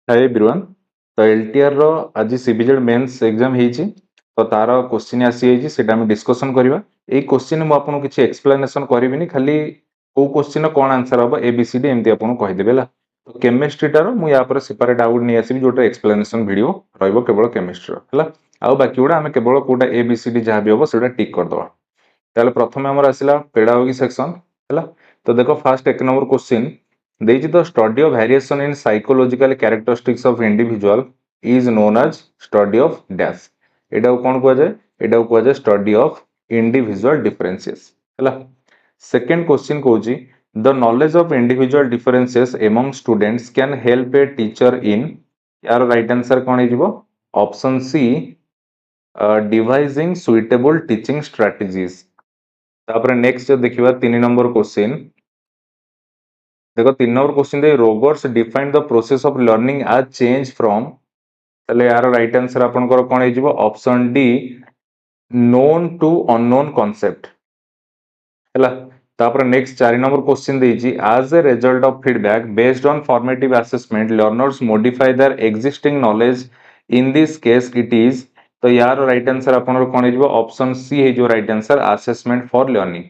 Hi everyone. तो LTR रो आज CBZ mains exam हेची तो तार क्वेश्चन आसी हेची सेटा हम डिस्कशन करबा। ए क्वेश्चन मु आपन किछि एक्सप्लेनेशन करबिनी, खाली को क्वेश्चन कोन आंसर हबो एबीसीडी एमती आपन कहि देबेला। तो केमिस्ट्री टार मु या पर सेपरेट आउट नै आसीबी जोटा एक्सप्लेनेशन वीडियो रहइबो केवल केमिस्ट्री हला। आउ बाकी गुडा हम केवल कोटा एबीसीडी जहा भी हबो सेटा टिक कर दबा। ताले प्रथमे हमर आसिला पेडागोगी सेक्शन हला। तो देखो फर्स्ट एक नंबर क्वेश्चन देइछि the study of variation in psychological characteristics of individual is known as study of dash. एटा कोन को जाय? एटा को जाय स्टडी ऑफ इंडिविजुअल डिफरेंसेस हला। सेकंड क्वेश्चन कहूछि the knowledge of individual differences among students can help a teacher in. यार राइट आंसर कोन हिजबो? Option C devising suitable teaching strategies. तापर नेक्स्ट जो देखिबा 3 नंबर क्वेश्चन देखो 3 number question the robots define the process of learning as change from. तले यार right answer आपनकर कोन हिजबो? Option D known to unknown concept हला। तापर नेक्स्ट 4 नंबर क्वेश्चन देइछि as a result of feedback based on formative assessment learners modify their existing knowledge in this case it is. तो यार राइट आंसर आपनकर कोन हिजबो? ऑप्शन सी हे जो right answer assessment for learning.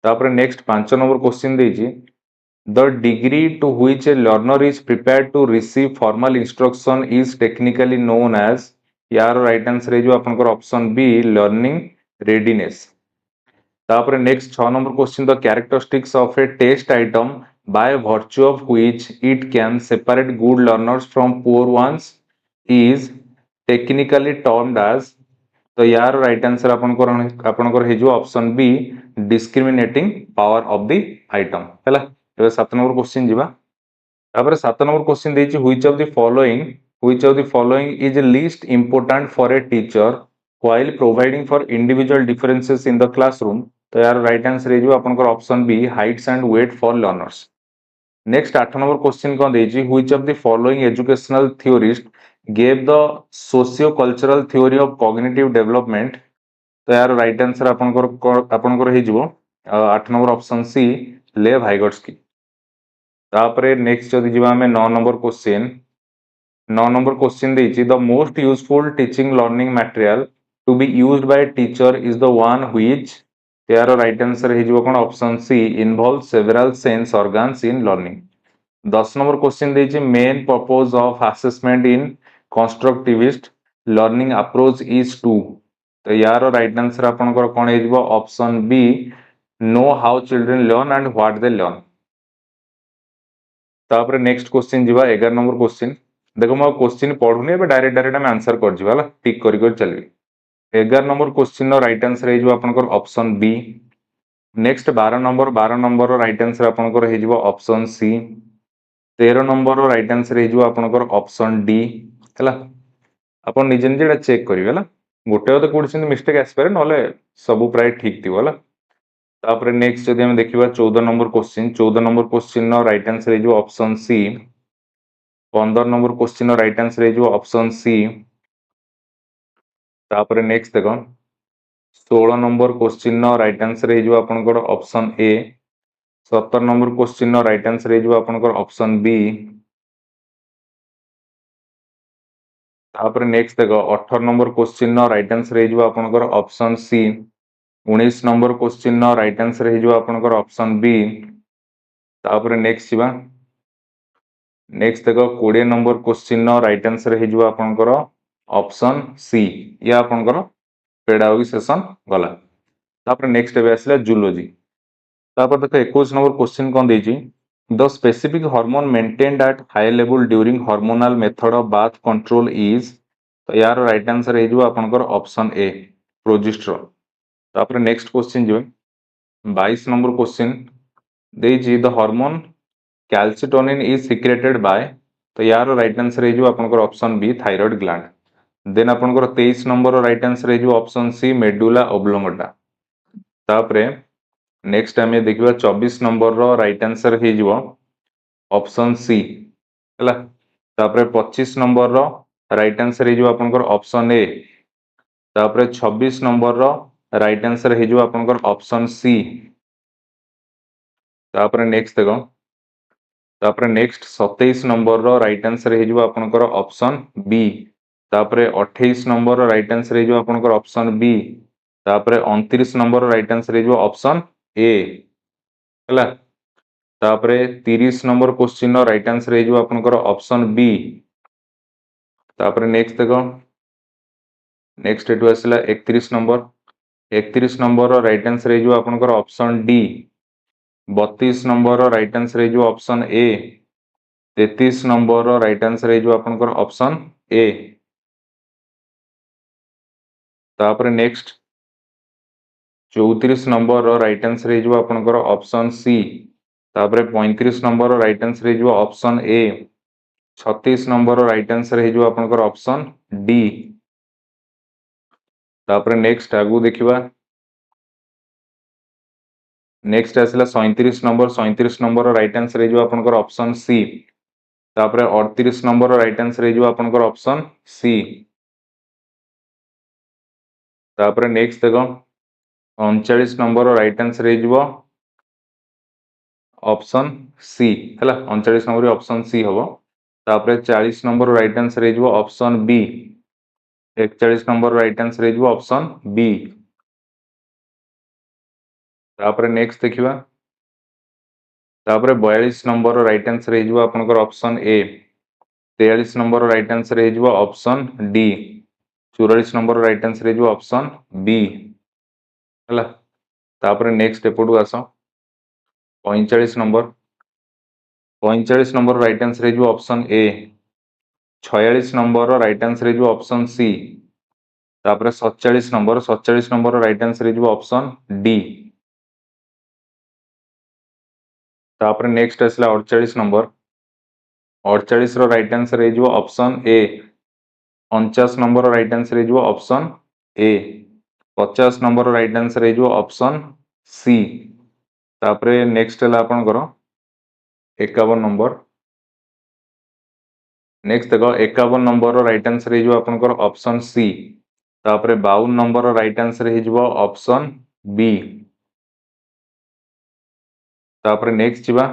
तापर next 5 number question देइछि the degree to which a learner is prepared to receive formal instruction is technically known as। यार राइट आंसर है जो आपनकर ऑप्शन बी लर्निंग रेडीनेस। तापर next 6 number question the characteristics of a test item by virtue of which it can separate good learners from poor ones is technically termed as. तो यार right answer आपनकर हे जो option B discriminating power of the item हैला। एबे 7 number question जिबा। तापर 7 number question देछि which of the following is least important for a teacher while providing for individual differences in the classroom. तो यार राइट आंसर हे जो आपनकर option B heights and weight for learners. Next 8 number question कोन देछि which of the following educational theorist gave the sociocultural theory of cognitive development. तो यार right answer आपनकर हे जिवो 8 नंबर ऑप्शन सी लेव हाइगर्सकी। तापरे नेक्स्ट जदि जिबा हमें 9 नंबर क्वेश्चन 9 नंबर क्वेश्चन देछि the most useful teaching learning material to be used by teacher is the one which. यार राइट आंसर हे जिवो कोन? Option C involve several sense organs in learning. 10 number question देछि main purpose of assessment in constructivist learning approach is to. तो यार right answer आपनकर कोन हे जिवो? Option B know how children learn and what they learn. तापर next question जिबा 11 number question देखो मो क्वेश्चन पढुनी एबे डायरेक्ट हम आंसर कर जिबा हला टिक करि चलबी। 11 नंबर क्वेश्चन नो राइट आंसर हे जिवो आपनकर ऑप्शन बी। नेक्स्ट 12 नंबर रो राइट आंसर आपनकर हे जिवो ऑप्शन सी। 13 नंबर रो राइट आंसर हे जिवो आपनकर ऑप्शन डी हला। अपन निजे निजे चेक करिवे हला गोटे अदे कोड मिस्टेक आसपारे नले सब प्राय ठीक थिबो हला। तापर नेक्स्ट जदि हम देखिबा 14 नंबर क्वेश्चन नो राइट आंसर हे जो ऑप्शन सी। 15 नंबर क्वेश्चन नो राइट आंसर हे जो ऑप्शन सी। तापर नेक्स्ट देखो 16 नंबर क्वेश्चन नो राइट आंसर हे जो आपनकर ऑप्शन ए। 17 नंबर क्वेश्चन नो राइट आंसर हे जो आपनकर ऑप्शन बी। तापर नेक्स्ट देखो 18 नंबर क्वेश्चन नो राइट आंसर हे जो आपनकर ऑप्शन सी। 19 नंबर क्वेश्चन नो राइट आंसर हे जो आपनकर ऑप्शन बी। तापर नेक्स्ट जिबा नेक्स्ट देखो 20 नंबर क्वेश्चन नो राइट आंसर हे जो आपनकर ऑप्शन सी या आपनकर पेडागोगी सेशन गला। तापर नेक्स्ट एबे आसला जूलॉजी। तापर देखो 21 नंबर क्वेश्चन कोन देछि the specific hormone maintained at high level during hormonal method of birth control is. तो यार राइट आंसर हे जो आपनकर ऑप्शन ए प्रोजेस्टेरोन। तापर नेक्स्ट क्वेश्चन जो 22 नंबर क्वेश्चन देछि the hormone calcitonin is secreted by. तो यार राइट आंसर हे जो आपनकर option B thyroid gland. Then आपनकर 23 नंबर राइट आंसर हे जो ऑप्शन सी मेडुला ओब्लोंगेटा। तापरे नेक्स्ट हमें देखिबा 24 नंबर रो राइट आंसर हे जो ऑप्शन सी हला। तापरे 25 नंबर रो राइट आंसर हे जो आपनकर ऑप्शन ए। तापरे 26 नंबर रो राइट आंसर हे जो आपनकर ऑप्शन सी। तापरे नेक्स्ट देखो तापर नेक्स्ट 27 नंबर रो राइट आंसर हे जो आपनकर ऑप्शन बी। तापर 28 नंबर रो राइट आंसर हे जो आपनकर ऑप्शन बी। तापर 29 नंबर रो राइट आंसर हे जो ऑप्शन ए हला। तापर 30 नंबर क्वेश्चन रो राइट आंसर हे जो आपनकर ऑप्शन बी। तापर नेक्स्ट देखो नेक्स्ट एटू आसला 31 नंबर 31 नंबर रो राइट आंसर हे जो आपनकर ऑप्शन डी। 32 नंबर रो राइट आंसर हे जो ऑप्शन ए। 33 नंबर रो राइट आंसर हे जो आपनकर ऑप्शन ए। तापर नेक्स्ट 34 नंबर रो राइट आंसर हे जो आपनकर ऑप्शन सी। तापर 35 नंबर रो राइट आंसर हे जो ऑप्शन ए। 36 नंबर रो राइट आंसर हे जो आपनकर ऑप्शन डी। तापर नेक्स्ट आगु देखिबा नेक्स्ट आसला 37 नंबर रो राइट आंसर हे जो आपनकर ऑप्शन सी। तापर 38 नंबर रो राइट आंसर हे जो आपनकर ऑप्शन सी। तापर नेक्स्ट देखो 39 नंबर रो राइट आंसर हे जो ऑप्शन सी हला 39 नंबर ऑप्शन सी हबो। तापर 40 नंबर राइट आंसर हे जो option B. 41 number right answer हे जो ऑप्शन बी। तापर नेक्स्ट देखिबा तापर 42 नंबर राइट आंसर हे जो आपनकर option A. 43 number right answer हे जो option D. 44 number right answer हे जो ऑप्शन बी हला। तापर नेक्स्ट एपटू आसो 45 नंबर राइट आंसर हे जो option A. 46 number right answer हे जो ऑप्शन सी। तापर 47 नंबर राइट आंसर हे जो ऑप्शन डी। तापर नेक्स्ट आसला 48 नंबर 48 रो राइट आंसर हे जो option A. 49 number right answer हे जो option A. 50 number right answer हे जो ऑप्शन सी। तापर नेक्स्ट हला आपनकर 51 नंबर नेक्स्ट देखो 51 नंबर रो राइट आंसर हे जो आपनकर ऑप्शन सी। तापर 52 नंबर रो राइट आंसर हे जो ऑप्शन बी। तापर नेक्स्ट जिबा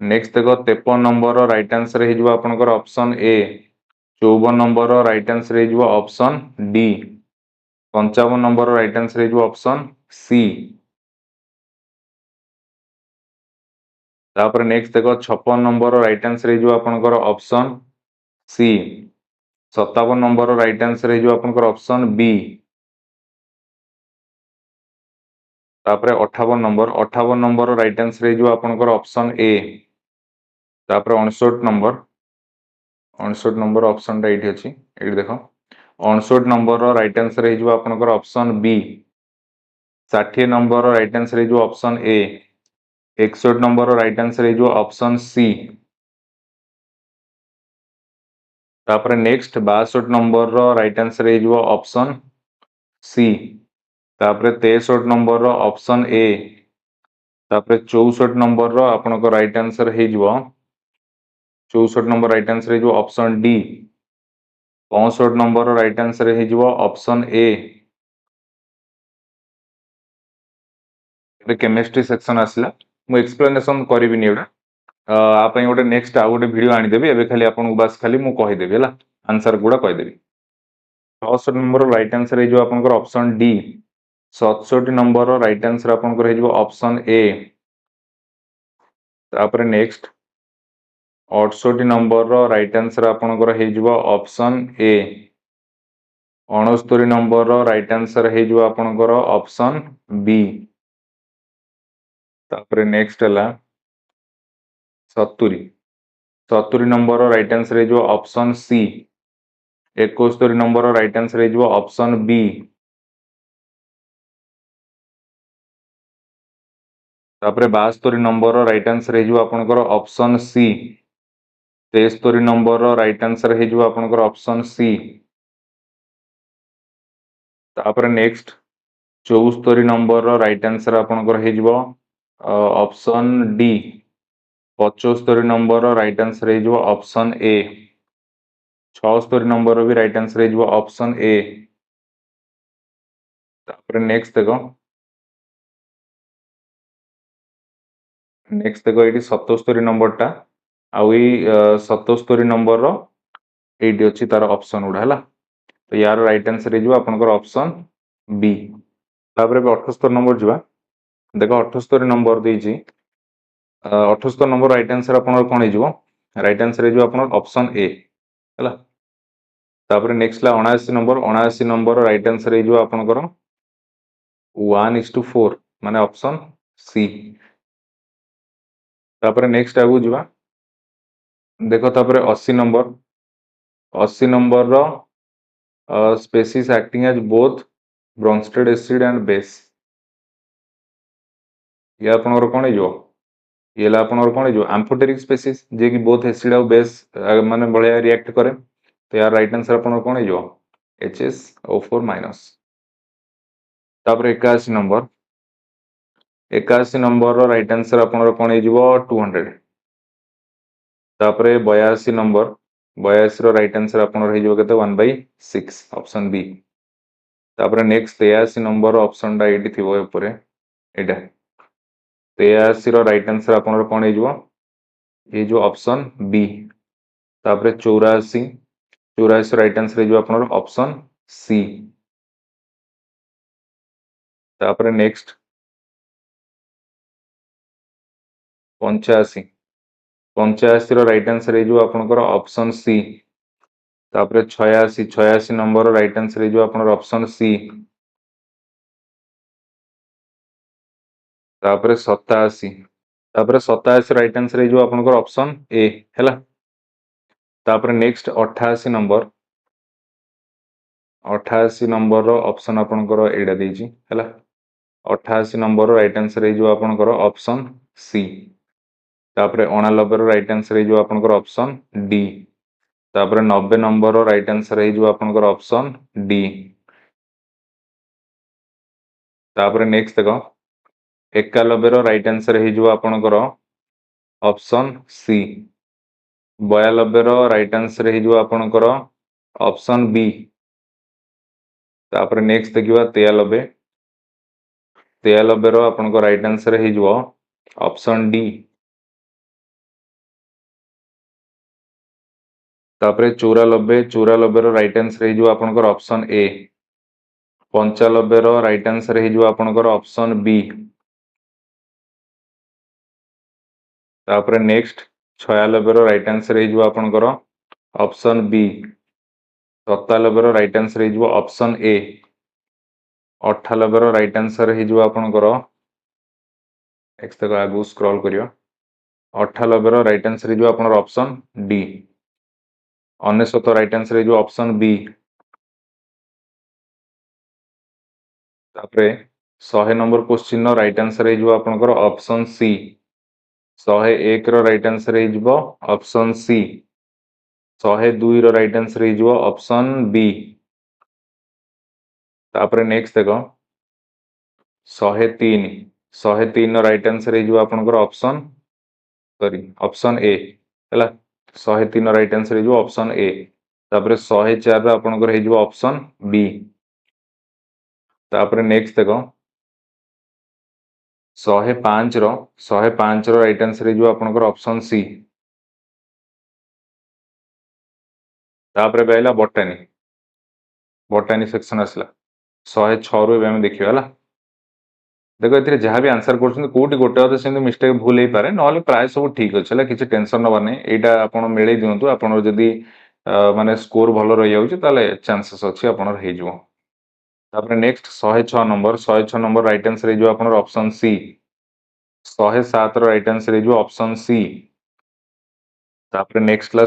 नेक्स्ट देखो 53 नंबर रो राइट आंसर हे जो आपनकर ऑप्शन ए। 54 नंबर रो राइट आंसर हे जो ऑप्शन डी। 55 नंबर रो राइट आंसर हे जो ऑप्शन सी। तापर नेक्स्ट देखो 56 नंबर रो राइट आंसर हे जो आपनकर ऑप्शन सी। 57 नंबर रो राइट आंसर हे जो आपनकर ऑप्शन बी। तापर 58 नंबर रो राइट आंसर हे जो आपनकर ऑप्शन ए। तापर 59 नंबर ऑप्शन टा एठी अछि एठी देखो 59 नंबर रो राइट आंसर हे जो आपनकर ऑप्शन बी। 60 नंबर रो राइट आंसर हे जो ऑप्शन ए। 61 नंबर रो राइट आंसर हे जो ऑप्शन सी। तापर नेक्स्ट 62 नंबर रो राइट आंसर हे जो ऑप्शन सी। तापर 63 नंबर रो ऑप्शन ए। तापर 64 नंबर रो आपनको राइट आंसर हे जो 64 नंबर राइट आंसर हे जो ऑप्शन डी। 65 नंबर रो राइट आंसर हे जो ऑप्शन ए। एबे केमिस्ट्री सेक्शन आसला मु एक्सप्लेनेशन करबिनी एबा आ पई गोटे नेक्स्ट आ गोटे वीडियो आनी देबी एबे खाली आपन बस खाली मु कहि देबी हला आंसर गुडा कहि देबी। 67 नंबर राइट आंसर हे जो आपनकर option D. 67 number right answer आपनकर हे जो ऑप्शन ए। तापर नेक्स्ट 68 नंबर राइट आंसर आपनकर हे जो option A. 69 number right answer हे जो आपनकर ऑप्शन बी। तापर नेक्स्ट हला 70 70 नंबर राइट आंसर हे जो option C. 71 number right answer हे जो ऑप्शन बी। तापर 72 नंबर राइट आंसर हे जो आपनकर option C. 73 number right answer हे जो आपनकर ऑप्शन सी। तापर नेक्स्ट 74 नंबर राइट आंसर आपनकर हे जो option D. 75 number right answer हे जो ऑप्शन ए। 76 नंबर भी राइट आंसर हे जो ऑप्शन ए। तापर नेक्स्ट देखो नेक्स्ट देखो ये 77 नंबर टा आउ 77 नंबर ये अच्छी तार ऑप्शन गुड़ा है तो यार राइट आंसर हो आपनकर ऑप्शन बी। तापर 78 नंबर जा देखो 78 नंबर देजी 78 नंबर राइट आंसर आपनकर कौन हो राइट आंसर हो आपनकर ऑप्शन ए है। तापर नेक्स्ट 79 नंबर राइट आंसर हो आपनकर 1:4 माने ऑप्शन सी। तापर नेक्स्ट आगु जा देखो तापर 80 नंबर रो species acting as both Bronsted acid and base ये आपनकर कौन हो ये आपनकर कौन हो एम्फोटेरिक स्पेसीज जे कि बोथ एसिड और बेस माने बळिया रिएक्ट करे तो यार राइट आंसर आपनकर कौन हो HSO4 माइनस। तापर 81 नंबर राइट आंसर आपनकर कौन हो 200। तापर 82 रो राइट आंसर आपनकर हो केते 1/6 ऑप्शन बी। तापर नेक्स्ट 83 नंबर ऑप्शन टा एटी थिबो ऊपर एटा 83 रो राइट आंसर आपनकर कौन हो ये जो ऑप्शन बी। तापर 84 राइट आंसर हो आपनकर ऑप्शन सी। तापर नेक्स्ट 85 रो राइट आंसर हो आपनकर ऑप्शन सी। तापर 86 नंबर राइट आंसर हो आपनकर ऑप्शन सी। तापर 87 राइट आंसर हो आपनकर ऑप्शन ए हैला। तापर नेक्स्ट 88 नंबर रो ऑप्शन आपनकर एडा देजी हैला 88 नंबर राइट आंसर हो आपनकर ऑप्शन सी। तापर 89 राइट आंसर हो आपनकर ऑप्शन डी। तापर 90 नंबर राइट आंसर हो आपनकर ऑप्शन डी। तापर नेक्स्ट देखो 91 राइट आंसर हो आपनकर ऑप्शन सी। 92 राइट आंसर हो आपनकर ऑप्शन बी। तापर नेक्स्ट देखिबा 93 रो आपनकर राइट आंसर हो ऑप्शन डी। तापर 94 रो राइट आंसर हो आपनकर ऑप्शन ए। 95 रो राइट आंसर हो आपनकर ऑप्शन बी। तापर नेक्स्ट 96 रो राइट आंसर हो आपनकर ऑप्शन बी। 97 रो राइट आंसर हो ऑप्शन ए। 98 रो राइट आंसर हो आपनकर नेक्स्ट तक आगु स्क्रॉल करियो 98 रो राइट आंसर हो आपनकर ऑप्शन डी। 99 राइट आंसर हो ऑप्शन बी। तापर 100 नंबर क्वेश्चन रो राइट आंसर हो आपनकर ऑप्शन सी। 101 रो राइट आंसर हो ऑप्शन सी। 102 रो राइट आंसर हो ऑप्शन बी। तापर नेक्स्ट देखो 103 रो राइट आंसर हो आपनकर ऑप्शन सॉरी ऑप्शन ए हैला 103 रो राइट आंसर हो ऑप्शन ए। तापर 104 रो आपनकर हो ऑप्शन बी। तापर नेक्स्ट देखो 105 रो राइट आंसर हो आपनकर ऑप्शन सी। तापर कहला बोटानी सेक्शन आसला 106 रु एबे हम देखियो हला देखो एथिरे जहाँ भी आंसर करछन कोठी गोटे अधे सेम मिस्टेक भूल हे पारे नले प्राय सब ठीक अछि हला किछि टेंशन नबा नै एटा आपण मेळै दियंतु आपण जदी माने स्कोर भलो रहि जाउछि ताले चांसेस अछि आपण हे जिवो। तापर नेक्स्ट 106 नंबर राइट आंसर हे जो आपण ऑप्शन सी। 107 रो राइट आंसर हे जो ऑप्शन सी। तापर नेक्स्ट ला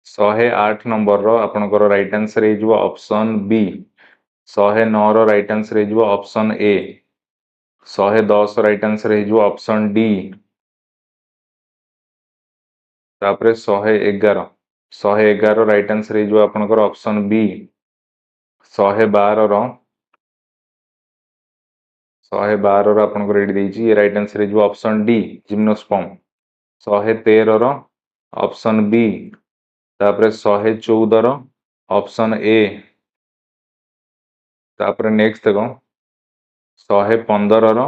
108 नंबर रो आपनकर राइट आंसर हे जो ऑप्शन बी। 109 रो राइट आंसर हो ऑप्शन ए। 110 राइट आंसर हो ऑप्शन डी। तापर 111 राइट आंसर हो आपनकर ऑप्शन बी। 112 रो 112 रो आपनकर एडी देछि ये राइट आंसर हो ऑप्शन डी जिम्नोस्पर्म। 113 रो ऑप्शन बी। तापर 114 रो ऑप्शन ए। तापर नेक्स्ट देखो 115 रो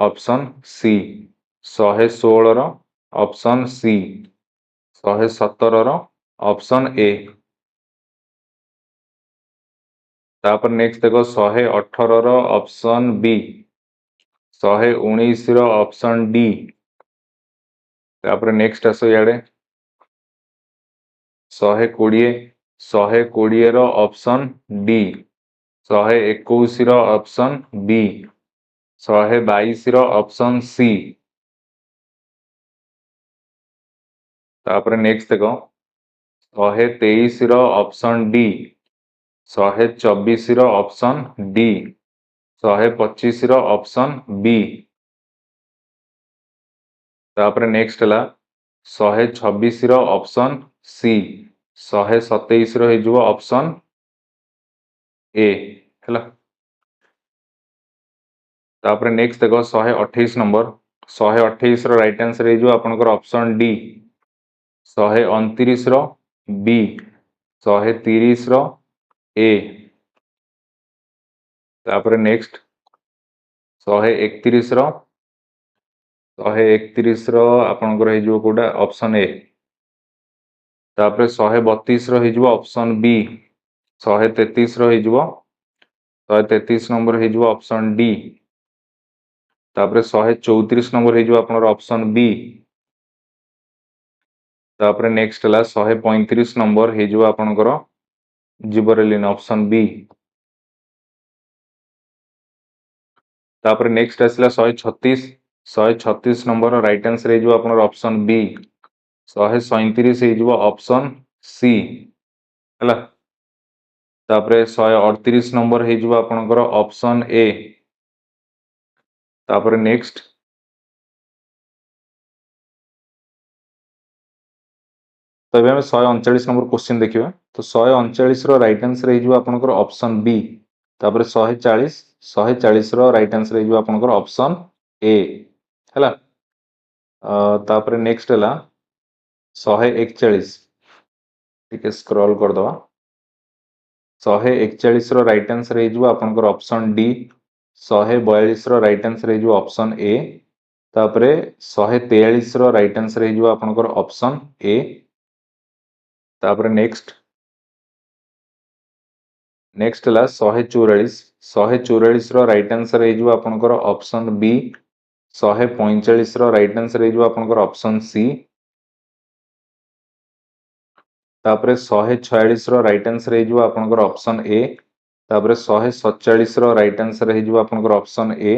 ऑप्शन सी 116 रो ऑप्शन सी 117 रो ऑप्शन ए तापर नेक्स्ट देखो 118 रो ऑप्शन बी 119 रो ऑप्शन डी तापर नेक्स्ट आसो याडे 120 रो ऑप्शन डी 121 रो ऑप्शन बी 122 रो ऑप्शन सी तापर नेक्स्ट देखो 123 रो ऑप्शन डी 124 रो ऑप्शन डी 125 रो ऑप्शन बी तापर नेक्स्ट हला 126 रो ऑप्शन सी 127 रो हे जुवा ऑप्शन ए हला तापर नेक्स्ट देखो 128 नंबर 128 रो राइट आंसर हे जुवा आपनकर ऑप्शन डी 129 रो बी 130 रो ए तापर नेक्स्ट 131 रो 131 रो आपनकर हे जुवा कोडा ऑप्शन ए तापर 132 रो हे जुवा ऑप्शन बी 133 रो हे जुवा 133 नंबर हे जुवा ऑप्शन डी तापर 134 नंबर हे जुवा आपनकर ऑप्शन बी तापर नेक्स्ट हला 135 नंबर हे जुवा आपनकर जिबरेलिन ऑप्शन बी तापर नेक्स्ट आसला 136 नंबर राइट आंसर हे जुवा आपनकर ऑप्शन बी 137 हे जुवा ऑप्शन सी हला तापर 138 नंबर हे जुवा आपनकर ऑप्शन ए तापर नेक्स्ट तो अभी हम 139 नंबर क्वेश्चन देखिए तो 139 रो राइट आंसर हे जुवा आपनकर ऑप्शन बी तापर 140 रो राइट आंसर हे जुवा आपनकर ऑप्शन ए हला तापर नेक्स्ट हला 141 ठीक स्क्रॉल कर दवा 141 रो राइट आंसर हे जुवा आपनकर ऑप्शन डी 142 रो राइट आंसर हे जुवा ऑप्शन ए तापर 143 रो राइट आंसर हे जुवा आपनकर ऑप्शन ए तापर नेक्स्ट हला 144 रो राइट आंसर हे जुवा आपनकर ऑप्शन बी 145 रो राइट आंसर हे जुवा आपनकर ऑप्शन सी तापर 146 रो राइट आंसर हे जुवा आपनकर ऑप्शन ए तापर 147 रो राइट आंसर हे जुवा आपनकर ऑप्शन ए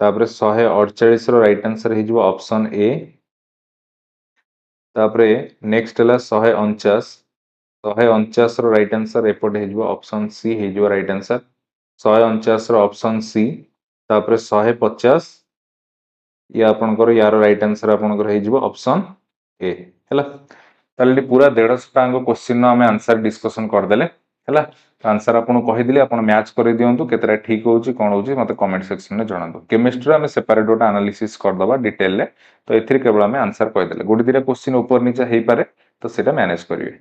तापर 148 रो राइट आंसर हे जुवा ऑप्शन ए तापर नेक्स्ट हला 149 रो राइट आंसर एपट हे जुवा ऑप्शन सी हे जुवा राइट आंसर 149 रो ऑप्शन सी तापर 150 या आपनकर यार राइट आंसर आपनकर हे जुवा ऑप्शन ए हला ताले पूरा 150 टांग क्वेश्चन आमे आंसर डिस्कशन कर देले हला आंसर आपन कहि दिले आपन मैच कर दियंतु केतरा ठीक होउची कोन होउची मते कमेंट सेक्शन में जणांतु केमिस्ट्री आमे सेपरेट डोटा एनालिसिस कर दबा डिटेल ले तो एथिर केवल आमे आंसर कहि देले गोटे दिरा क्वेश्चन ऊपर नीचे हेई पारे तो सेटा मैनेज करिवे।